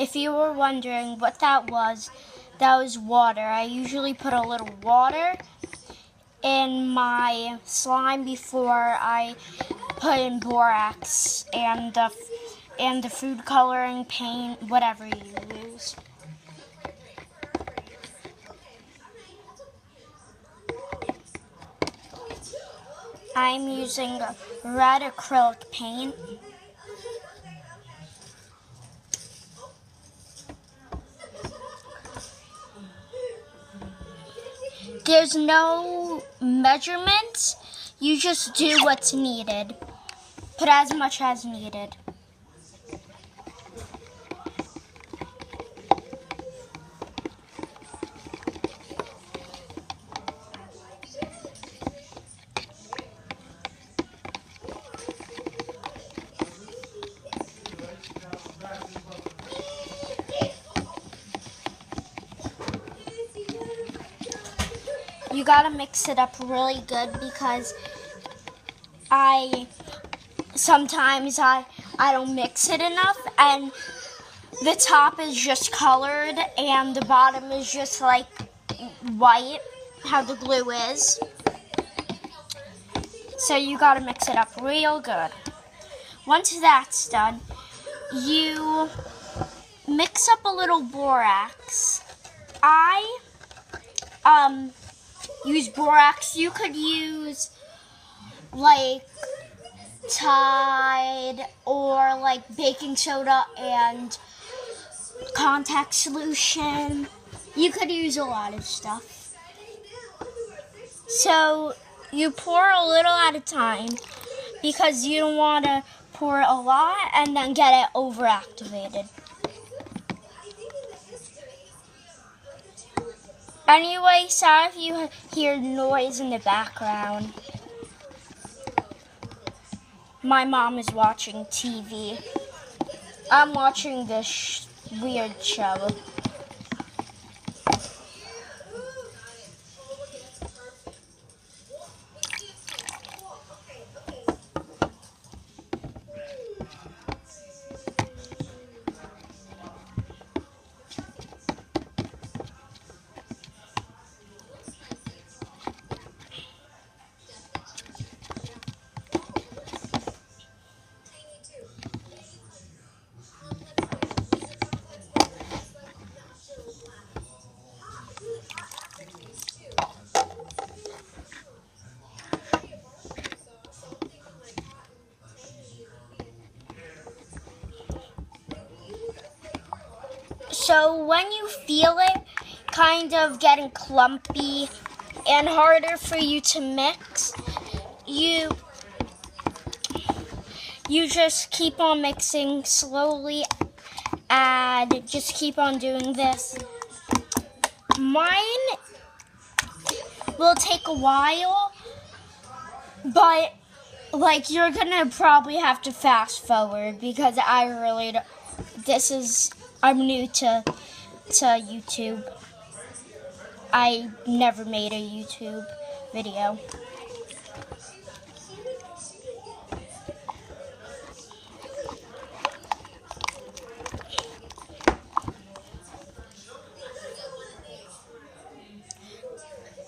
if you were wondering what that was water. I usually put a little water in my slime before I put in borax and the food coloring, paint, whatever you use. I'm using red acrylic paint. There's no measurements. You just do what's needed. Put as much as needed. You gotta mix it up really good because sometimes I don't mix it enough and the top is just colored and the bottom is just like white, how the glue is. So you gotta mix it up real good. Once that's done, you mix up a little borax. I use borax. You could use like Tide or like baking soda and contact solution. You could use a lot of stuff. So you pour a little at a time because you don't want to pour a lot and then get it overactivated. Anyway, sorry if you hear noise in the background. My mom is watching TV. I'm watching this weird show. So when you feel it kind of getting clumpy and harder for you to mix, you just keep on mixing slowly and just keep on doing this. Mine will take a while, but like you're gonna probably have to fast forward because I'm new to YouTube. I never made a YouTube video.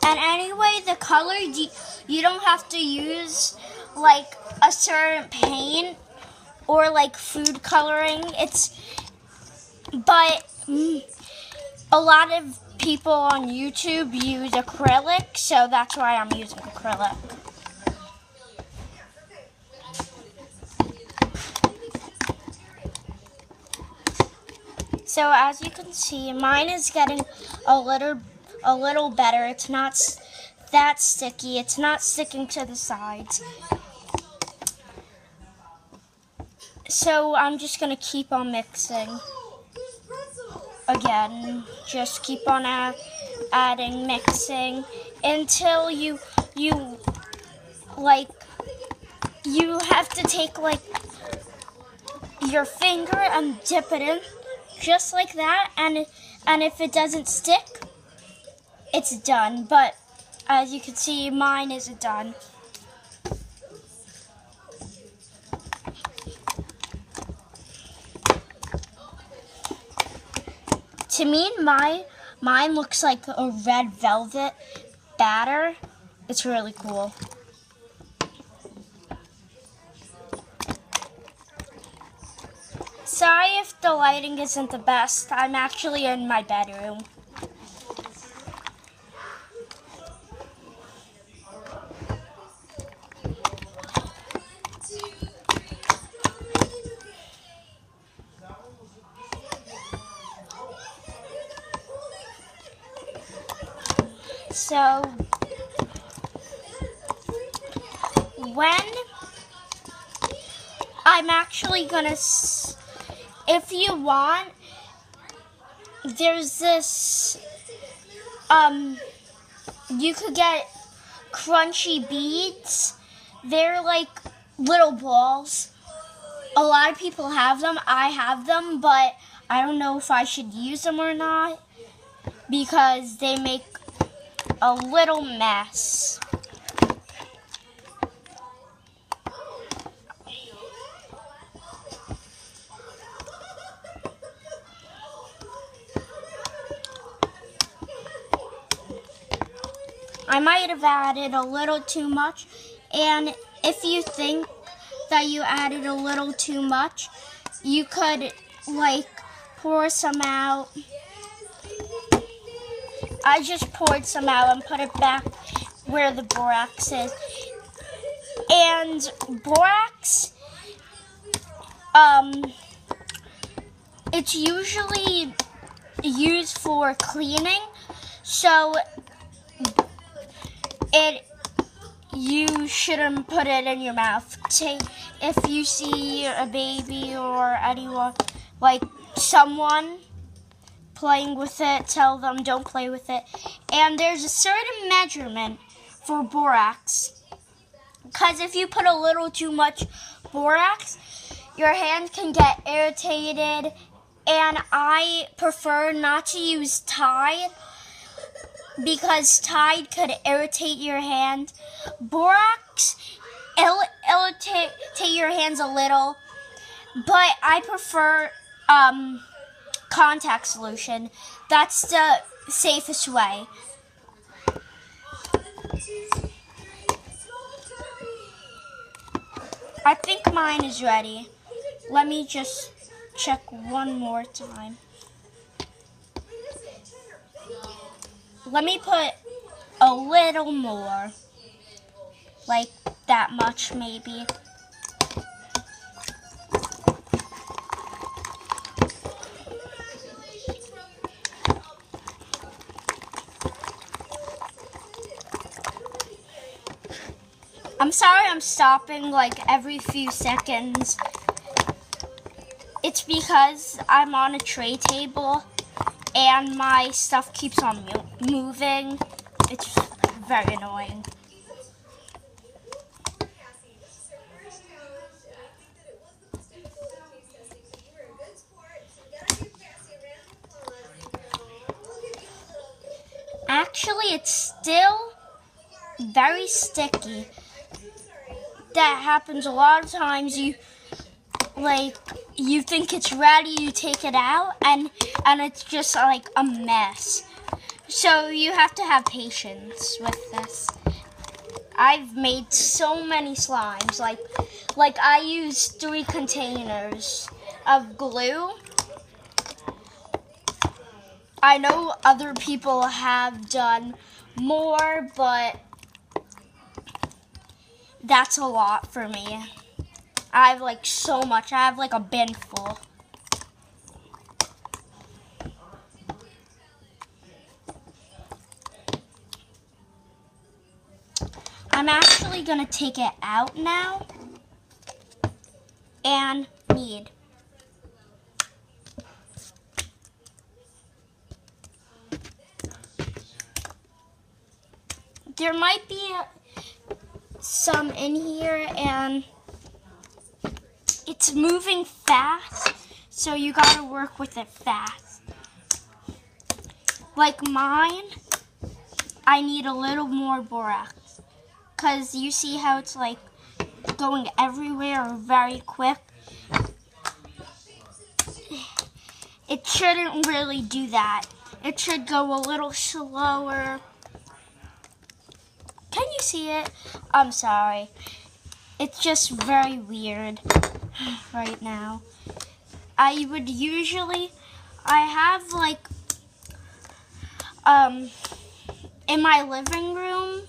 And anyway, the color, you don't have to use like a certain paint or like food coloring. But a lot of people on YouTube use acrylic, so that's why I'm using acrylic. So as you can see, mine is getting a little better. It's not that sticky. It's not sticking to the sides. So I'm just gonna keep on mixing. Again, just keep on adding, mixing until you have to take like your finger and dip it in just like that, and if it doesn't stick, it's done. But as you can see, mine isn't done. To me, mine looks like a red velvet batter. It's really cool. Sorry if the lighting isn't the best. I'm actually in my bedroom. So, when I'm actually gonna, if you want, there's this, you could get crunchy beads. They're like little balls. A lot of people have them. I have them, but I don't know if I should use them or not because they make a little mess. I might have added a little too much, and if you think that you added a little too much, you could like pour some out. I just poured some out and put it back where the borax is. And borax, it's usually used for cleaning, so you shouldn't put it in your mouth. If you see a baby or anyone, like someone playing with it, tell them don't play with it. And there's a certain measurement for borax, because if you put a little too much borax, your hand can get irritated, and I prefer not to use Tide because Tide could irritate your hand. Borax, it'll irritate your hands a little, but I prefer contact solution. That's the safest way. I think mine is ready. Let me just check one more time. Let me put a little more, like that much maybe. I'm sorry I'm stopping like every few seconds. It's because I'm on a tray table and my stuff keeps on moving. It's very annoying. Actually, it's still very sticky. That happens a lot of times. You think it's ready, you take it out, and it's just like a mess. So you have to have patience with this. I've made so many slimes. Like I used 3 containers of glue. I know other people have done more, but that's a lot for me. I have like so much. I have like a bin full. I'm actually gonna take it out now and knead. There might be some in here and it's moving fast, so you gotta work with it fast. Like mine, I need a little more borax, because you see how it's like going everywhere very quick. it shouldn't really do that. It should go a little slower. Can you see it? I'm sorry. It's just very weird right now. I have like, in my living room,